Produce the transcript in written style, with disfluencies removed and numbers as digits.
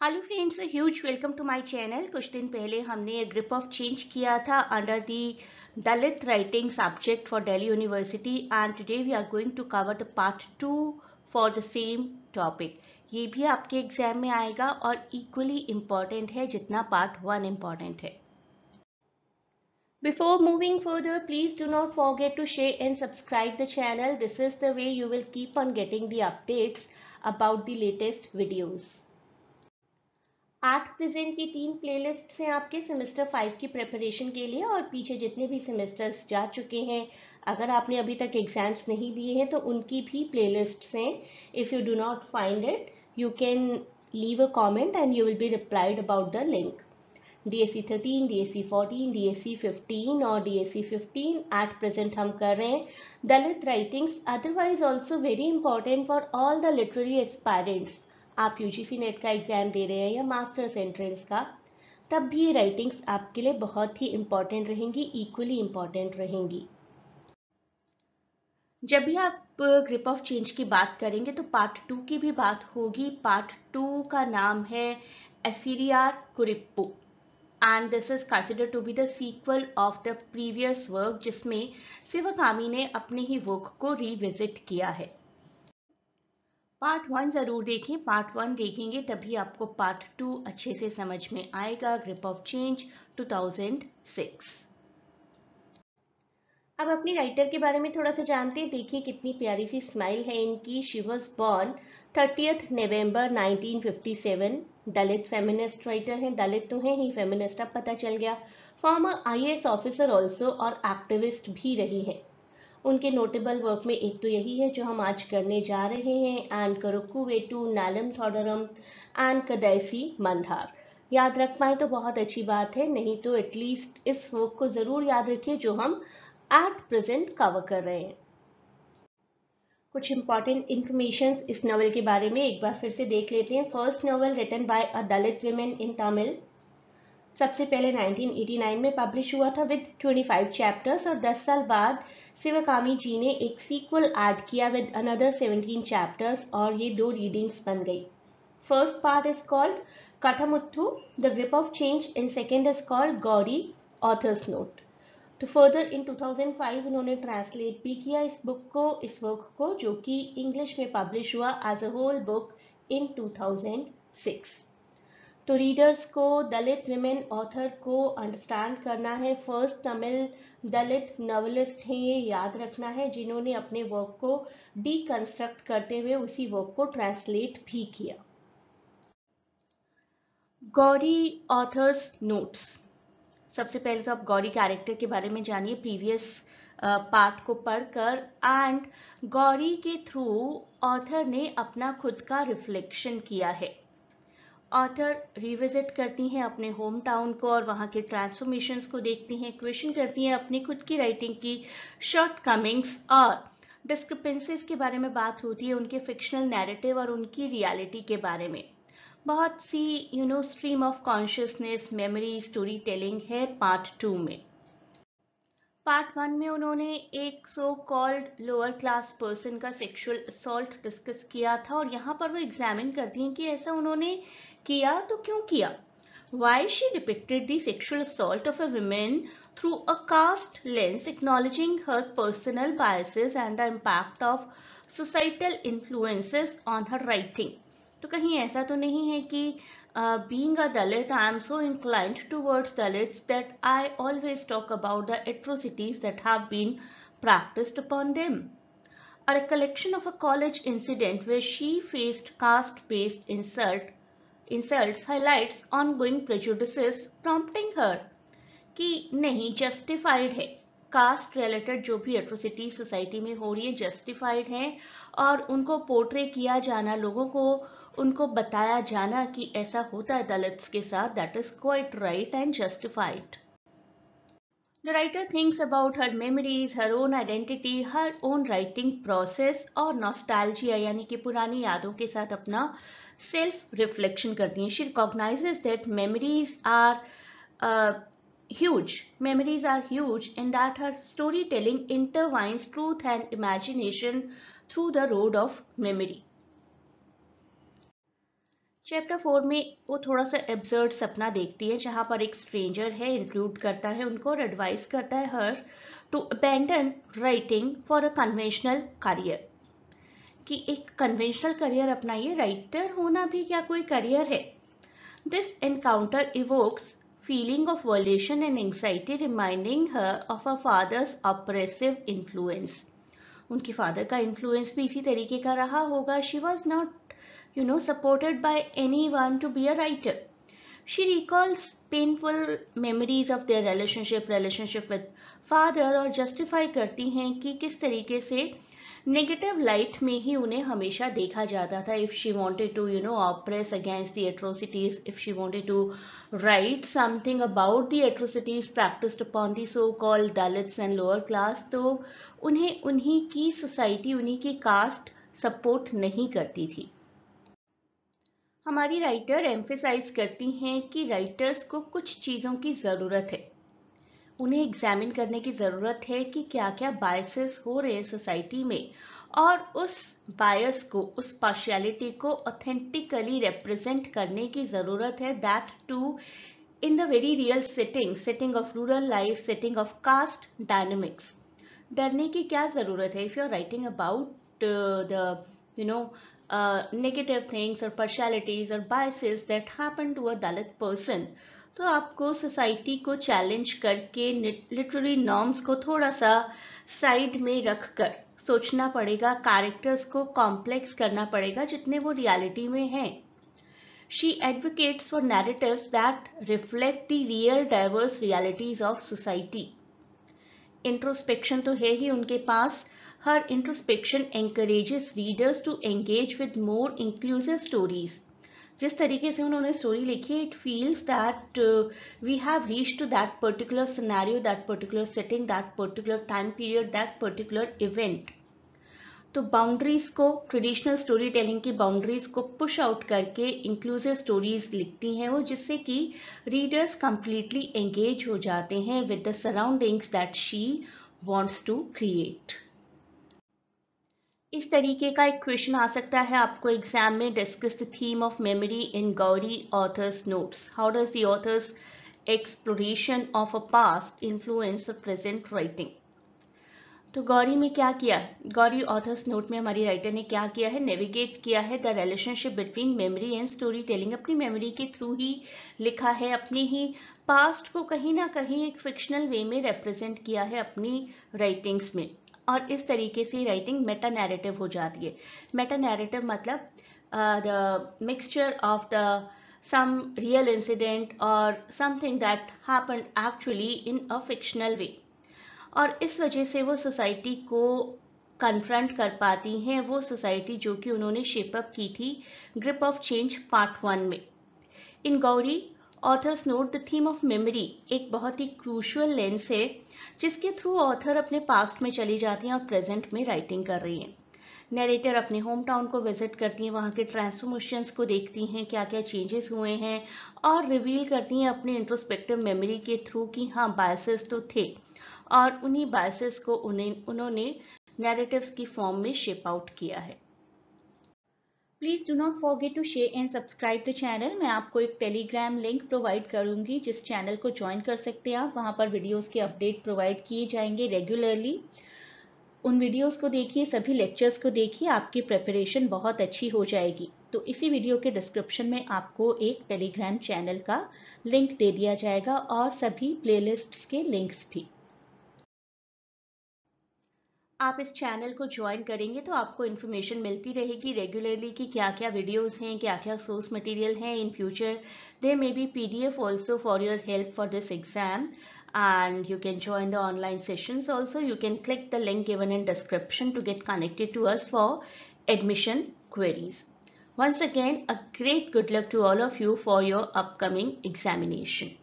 Hello friends, huge welcome to my channel. कुछ दिन पहले हमने ग्रिप ऑफ चेंज किया था under the Dalit writing subject for Delhi University and today we are going to cover the part 2 for the same topic. ये भी आपके exam में आएगा और इक्वली इम्पॉर्टेंट है जितना पार्ट 1 इम्पॉर्टेंट है। Before moving further, please do not forget to share and subscribe the channel. This is the way you will keep on getting the updates about the latest videos. Art present की 3 playlist हैं आपके semester 5 की preparation के लिए और पीछे जितने भी सेमेस्टर्स जा चुके हैं, अगर आपने अभी तक एग्जाम्स नहीं दिए हैं तो उनकी भी प्लेलिस्ट्स हैं। If you do not find it you can leave a comment and you will be replied about the link. DSC 13, DSC 14, DSC 15 और DSC 15 एट प्रेजेंट हम कर रहे हैं Dalit writings, otherwise also very important for all the literary aspirants. आप UGC NET का exam दे रहे हैं या मास्टर्स एंट्रेंस का, तब भी ये राइटिंग्स आपके लिए बहुत ही इंपॉर्टेंट रहेंगी, इक्वली इंपॉर्टेंट रहेंगी। जब भी आप ग्रिप ऑफ चेंज की बात करेंगे तो पार्ट 2 की भी बात होगी। पार्ट 2 का नाम है Asiriyar Kurippu and this is considered to be the sequel of the previous work, जिसमें शिवगामी ने अपने ही वर्क को रिविजिट किया है। पार्ट 1 जरूर देखें, पार्ट 1 देखेंगे तभी आपको पार्ट 2 अच्छे से समझ में आएगा। Grip of change 2006। अब अपनी राइटर के बारे में थोड़ा सा जानते हैं। देखिए कितनी प्यारी सी स्माइल है इनकी। She was born 30 November 1957। Dalit feminist writer हैं, दलित तो हैं ही, फेमिनिस्ट अब पता चल गया। फॉर्मर IAS ऑफिसर ऑल्सो और एक्टिविस्ट भी रही हैं। उनके नोटेबल वर्क में एक तो यही है जो हम आज करने जा रहे हैं, एंड करुक्कुवेटु नालम थोडरम एंड कदैसी मंधार। याद रख पाए तो बहुत अच्छी बात है, नहीं तो एटलीस्ट इस वर्क को जरूर याद रखिए जो हम एट प्रेजेंट कवर कर रहे हैं। कुछ इंपॉर्टेंट इंफॉर्मेशन इस नॉवल के बारे में एक बार फिर से देख लेते हैं। First novel written by a Dalit women in Tamil, सबसे पहले 1989 में पब्लिश हुआ था विद 25 चैप्टर्स, और 10 साल बाद शिवगामी जी ने एक सीक्वल ऐड किया विद अनदर 17 चैप्टर्स और ये 2 रीडिंग्स बन गई। First part is called Kathamuthu the grip of change and second is called Gauri author's note. तो फर्दर इन 2005 उन्होंने ट्रांसलेट भी किया इस वर्क को, जो कि इंग्लिश में पब्लिश हुआ as a whole book in 2006। तो रीडर्स को, दलित विमेन ऑथर को अंडरस्टैंड करना है। फर्स्ट तमिल दलित नॉवेलिस्ट हैं, ये याद रखना है, जिन्होंने अपने वर्क को डीकंस्ट्रक्ट करते हुए उसी वर्क को ट्रांसलेट भी किया। Gauri authors notes. सबसे पहले तो आप गौरी कैरेक्टर के बारे में जानिए प्रीवियस पार्ट को पढ़कर, एंड गौरी के थ्रू ऑथर ने अपना खुद का रिफ्लेक्शन किया है। ऑथर रिविजिट करती हैं अपने होम टाउन को और वहाँ के ट्रांसफॉर्मेशंस को देखती हैं, क्वेश्चन करती हैं अपनी खुद की राइटिंग की शॉर्ट कमिंग्स और डिस्क्रिपेंसीज के बारे में बात होती है, उनके फिक्शनल नैरेटिव और उनकी रियलिटी के बारे में। बहुत सी stream of consciousness, memory, story telling है पार्ट 2 में। पार्ट 1 में उन्होंने एक so called lower class person का सेक्सुअल असॉल्ट डिस्कस किया था और यहाँ पर वो एग्जामिन करती हैं कि ऐसा उन्होंने किया तो क्यों किया। Why she depicted the sexual assault of a woman through a caste lens, acknowledging her personal biases and the impact of societal influences on her writing. तो कहीं ऐसा तो नहीं है कि being a Dalit, I am so inclined towards Dalits that I always talk about the atrocities that have been practiced upon them. A recollection of a college incident where she faced caste-based insults highlights ongoing prejudices, prompting her कि नहीं, justified है, caste related जो भी atrocity society में हो रही है justified है, और उनको पोर्ट्रे किया जाना, लोगों को उनको बताया जाना कि ऐसा होता है दलित्स के साथ, that is quite right and justified. The writer thinks about her memories, her own identity, her own writing process और nostalgia यानी कि पुरानी यादों के साथ अपना सेल्फ रिफ्लेक्शन करती हैं। She recognizes that memories are huge in that her storytelling intertwines truth and imagination through the road of memory. Chapter 4 में वो थोड़ा सा एब्सर्ड सपना देखती है जहाँ पर एक स्ट्रेंजर है, इंक्लूड करता है उनको और एडवाइस करता है her to abandon writing for a conventional career, कि एक कन्वेंशनल करियर अपनाइए, राइटर होना भी क्या कोई करियर है। This encounter evokes feeling of violation and anxiety, reminding her of her father's oppressive influence. उनकी फादर का इन्फ्लुएंस भी इसी तरीके का रहा होगा. She was not supported by anyone to be a writer. She recalls painful memories of their relationship with father और justify करती हैं कि किस तरीके से नेगेटिव लाइट में ही उन्हें हमेशा देखा जाता था. If she wanted to oppress against the atrocities, if she wanted to write something about the atrocities practiced upon the so called Dalits and lower class, तो उन्हें उन्हीं की सोसाइटी, उन्हीं की कास्ट सपोर्ट नहीं करती थी. हमारी राइटर एम्फेसाइज करती हैं कि राइटर्स को कुछ चीज़ों की ज़रूरत है. उन्हें एग्जामिन करने की ज़रूरत है कि क्या क्या बायसेस हो रहे हैं सोसाइटी में, और उस बायस को, उस पार्शियलिटी को ऑथेंटिकली रिप्रेजेंट करने की ज़रूरत है. That too in the very real setting of rural life, setting of caste dynamics. डरने की क्या ज़रूरत है? If you are writing about the negative things or partialities or biases that happen to a Dalit person, तो आपको society को challenge करके literally norms को थोड़ा सा साइड में रख कर सोचना पड़ेगा, कैरेक्टर्स को कॉम्प्लेक्स करना पड़ेगा जितने वो रियलिटी में हैं. She advocates for narratives that reflect the real diverse realities of society. Introspection तो है ही उनके पास. Her introspection encourages readers to engage with more inclusive stories. जिस तरीके से उन्होंने स्टोरी लिखी है, it feels that we have reached to that particular scenario, that particular setting, that particular time period, that particular event. तो boundaries को, traditional story telling की boundaries को पुश आउट करके इंक्लूसिव स्टोरीज लिखती हैं वो, जिससे कि रीडर्स कंप्लीटली एंगेज हो जाते हैं with the surroundings that she wants to create. इस तरीके का एक क्वेश्चन आ सकता है आपको एग्जाम में. Discuss the theme of memory in Gauri authors notes. How does the author's exploration of a past influence present writing. तो गौरी में क्या किया, गौरी ऑथर्स नोट में हमारी राइटर ने क्या किया है? नेविगेट किया है the relationship between memory and story telling. अपनी मेमोरी के थ्रू ही लिखा है, अपनी ही पास्ट को कहीं ना कहीं एक फिक्शनल वे में रिप्रेजेंट किया है अपनी राइटिंग्स में. और इस तरीके से राइटिंग मेटा नैरेटिव हो जाती है. मेटा नैरेटिव मतलब the mixture of the some real incident or something that happened actually in a fictional way. और इस वजह से वो सोसाइटी को कन्फ्रंट कर पाती हैं, वो सोसाइटी जो कि उन्होंने शेपअप की थी ग्रिप ऑफ चेंज पार्ट 1 में. In Gauri author's note the theme of memory एक बहुत ही क्रूशियल लेंस है जिसके थ्रू ऑथर अपने पास्ट में चली जाती हैं और प्रेजेंट में राइटिंग कर रही हैं. नरेटर अपने होम टाउन को विजिट करती हैं, वहाँ के ट्रांसफॉर्मेशंस को देखती हैं, क्या क्या चेंजेस हुए हैं, और रिवील करती हैं अपनी इंट्रोस्पेक्टिव मेमोरी के थ्रू कि हाँ बायसेस तो थे, और उन्हीं बायसेस को उन्होंने नैरेटिव्स की फॉर्म में शेप आउट किया है. Please do not forget to share and subscribe the channel. मैं आपको एक टेलीग्राम लिंक प्रोवाइड करूंगी जिस चैनल को ज्वाइन कर सकते हैं आप. वहाँ पर वीडियोस के अपडेट प्रोवाइड किए जाएंगे रेगुलरली. उन वीडियोस को देखिए, सभी लेक्चर्स को देखिए, आपकी प्रिपरेशन बहुत अच्छी हो जाएगी. तो इसी वीडियो के डिस्क्रिप्शन में आपको एक टेलीग्राम चैनल का लिंक दे दिया जाएगा और सभी प्लेलिस्ट्स के लिंक्स भी. आप इस चैनल को ज्वाइन करेंगे तो आपको इन्फॉर्मेशन मिलती रहेगी रेगुलरली कि क्या क्या वीडियोस हैं, क्या क्या सोर्स मटेरियल हैं. In future there may be PDF also for your help for this exam, and you can join the online sessions also. You can click the link given in description to get connected to us for admission queries. Once again, a great good luck to all of you for your upcoming examination.